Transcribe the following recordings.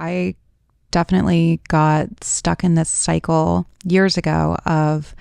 I definitely got stuck in this cycle years ago of,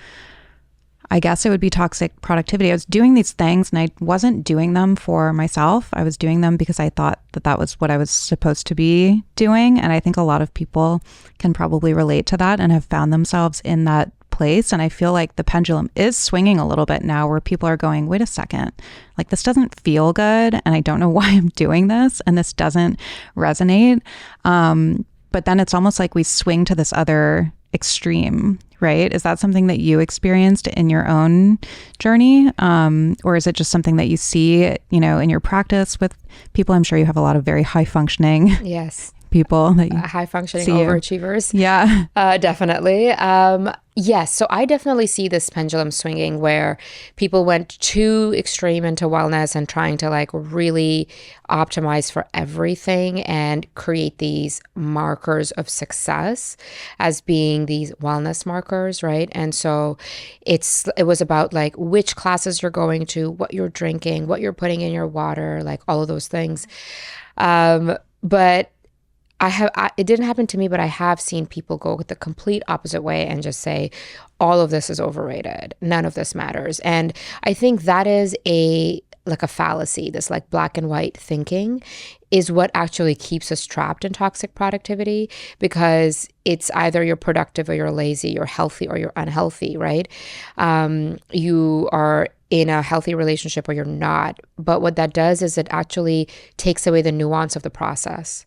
I guess it would be toxic productivity. I was doing these things and I wasn't doing them for myself. I was doing them because I thought that that was what I was supposed to be doing. And I think a lot of people can probably relate to that and have found themselves in that place. And I feel like the pendulum is swinging a little bit now where people are going, wait a second, like this doesn't feel good. And I don't know why I'm doing this. And this doesn't resonate. But then it's almost like we swing to this other extreme, right? Is that something that you experienced in your own journey? Or is it just something that you see, in your practice with people? I'm sure you have a lot of very high functioning yes. people that you high functioning overachievers. Yeah. Definitely. Yes. So I definitely see this pendulum swinging where people went too extreme into wellness and trying to like really optimize for everything and create these markers of success as being these wellness markers, right? And so it was about like which classes you're going to, what you're drinking, what you're putting in your water, like all of those things. But it didn't happen to me, but I have seen people go the complete opposite way and just say, all of this is overrated. None of this matters. And I think that is a fallacy. This like black and white thinking is what actually keeps us trapped in toxic productivity, because it's either you're productive or you're lazy, you're healthy or you're unhealthy, right? You are in a healthy relationship or you're not. But what that does is it actually takes away the nuance of the process.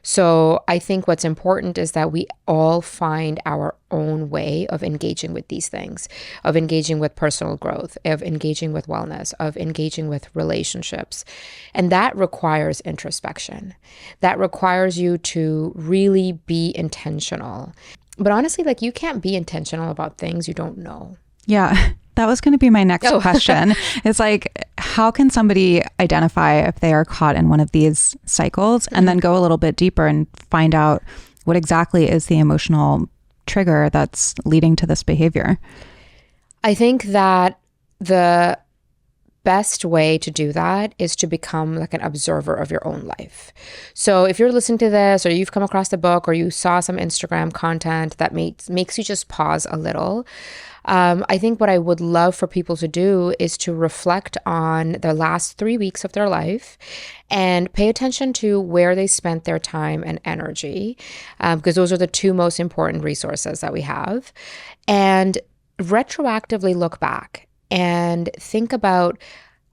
So I think what's important is that we all find our own way of engaging with these things, of engaging with personal growth, of engaging with wellness, of engaging with relationships. And that requires introspection. That requires you to really be intentional. But honestly, like you can't be intentional about things you don't know. Yeah. That was going to be my next question. It's like, how can somebody identify if they are caught in one of these cycles and then go a little bit deeper and find out what exactly is the emotional trigger that's leading to this behavior? I think that the best way to do that is to become like an observer of your own life. So if you're listening to this or you've come across the book or you saw some Instagram content that makes you just pause a little, I think what I would love for people to do is to reflect on the last 3 weeks of their life and pay attention to where they spent their time and energy, because those are the two most important resources that we have. And retroactively look back and think about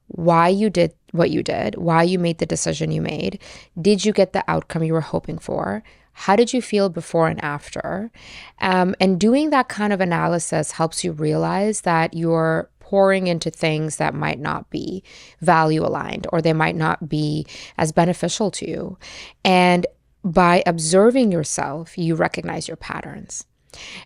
why you did what you did, why you made the decision you made. Did you get the outcome you were hoping for? How did you feel before and after? And doing that kind of analysis helps you realize that you're pouring into things that might not be value aligned or they might not be as beneficial to you. And by observing yourself, you recognize your patterns.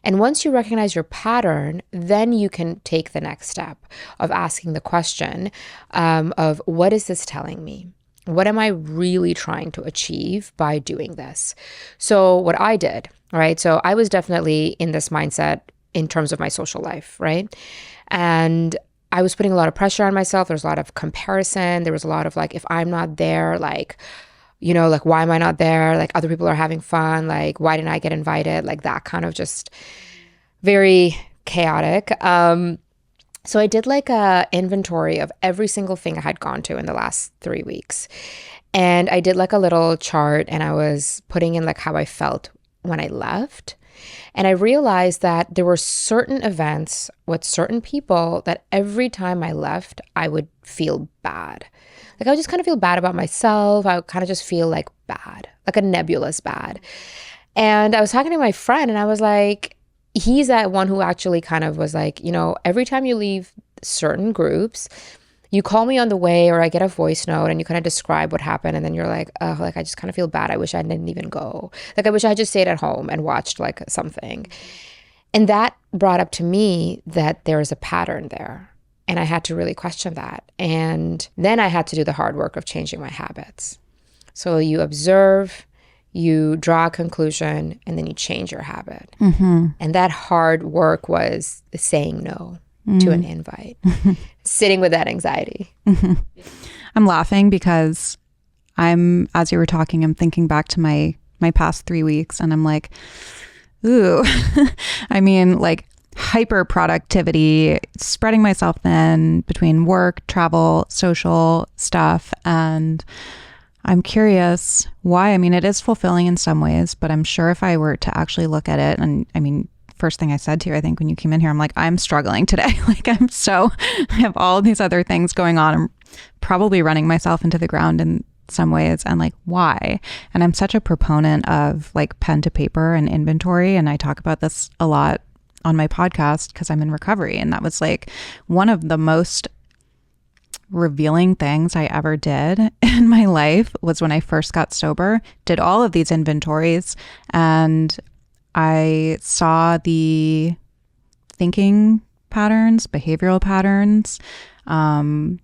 And once you recognize your pattern, then you can take the next step of asking the question of what is this telling me? What am I really trying to achieve by doing this? So what I did, right? So I was definitely in this mindset in terms of my social life, right? And I was putting a lot of pressure on myself. There's a lot of comparison. There was a lot of like, if I'm not there, like, like, why am I not there? Like, other people are having fun. Like, why didn't I get invited? Like, that kind of just very chaotic. So I did like a inventory of every single thing I had gone to in the last 3 weeks. And I did like a little chart and I was putting in like how I felt when I left. And I realized that there were certain events with certain people that every time I left, I would feel bad. Like I would just kind of feel bad about myself. I would kind of just feel like bad, like a nebulous bad. And I was talking to my friend and I was like, he's that one who actually kind of was like, every time you leave certain groups, you call me on the way or I get a voice note and you kind of describe what happened. And then you're like, oh, like I just kind of feel bad. I wish I didn't even go. Like I wish I had just stayed at home and watched like something. And that brought up to me that there is a pattern there. And I had to really question that. And then I had to do the hard work of changing my habits. So you observe, you draw a conclusion, and then you change your habit. Mm-hmm. And that hard work was saying no to an invite, sitting with that anxiety. I'm laughing because as you were talking, I'm thinking back to my my past 3 weeks and I'm like, ooh, I mean, like hyper productivity, spreading myself thin between work, travel, social stuff. And I'm curious why. I mean, it is fulfilling in some ways, but I'm sure if I were to actually look at it, and I mean, first thing I said to you, I think when you came in here, I'm like, I'm struggling today. Like I have all these other things going on. I'm probably running myself into the ground in some ways, and like, why? And I'm such a proponent of like pen to paper and inventory. And I talk about this a lot on my podcast because I'm in recovery. And that was like one of the most revealing things I ever did in my life was when I first got sober, did all of these inventories, and I saw the thinking patterns, behavioral patterns, and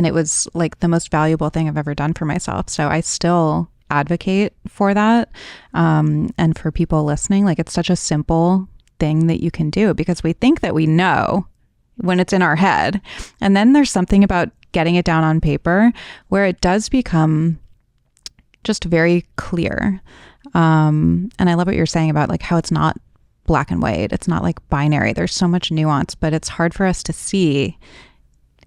it was like the most valuable thing I've ever done for myself. So I still advocate for that. And for people listening, like it's such a simple thing that you can do because we think that we know when it's in our head. And then there's something about getting it down on paper where it does become just very clear. And I love what you're saying about like how it's not black and white. It's not like binary. There's so much nuance, but it's hard for us to see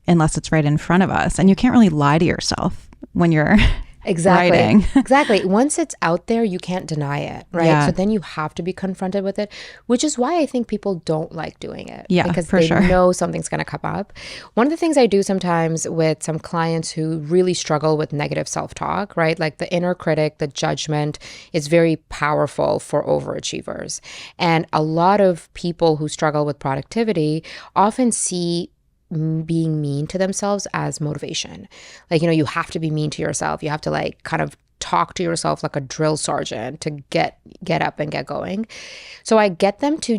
unless it's right in front of us. And you can't really lie to yourself when you're writing. Exactly. Once it's out there, you can't deny it, right? Yeah. So then you have to be confronted with it, which is why I think people don't like doing it. Yeah, because for they sure. know something's going to come up. One of the things I do sometimes with some clients who really struggle with negative self-talk, right? Like the inner critic, the judgment is very powerful for overachievers. And a lot of people who struggle with productivity often see being mean to themselves as motivation. Like, you have to be mean to yourself. You have to like kind of talk to yourself like a drill sergeant to get up and get going. So I get them to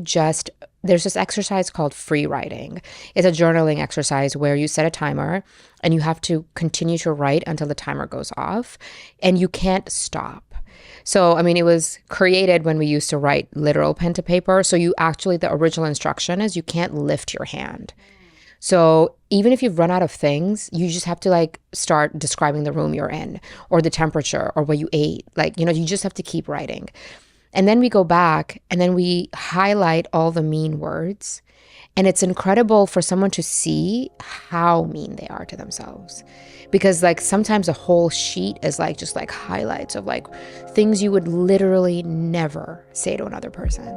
there's this exercise called free writing. It's a journaling exercise where you set a timer and you have to continue to write until the timer goes off and you can't stop. So, I mean, it was created when we used to write literal pen to paper. So the original instruction is you can't lift your hand. So even if you've run out of things, you just have to like start describing the room you're in or the temperature or what you ate. Like, you just have to keep writing. And then we go back and then we highlight all the mean words. And it's incredible for someone to see how mean they are to themselves. Because like sometimes a whole sheet is just like highlights of like things you would literally never say to another person.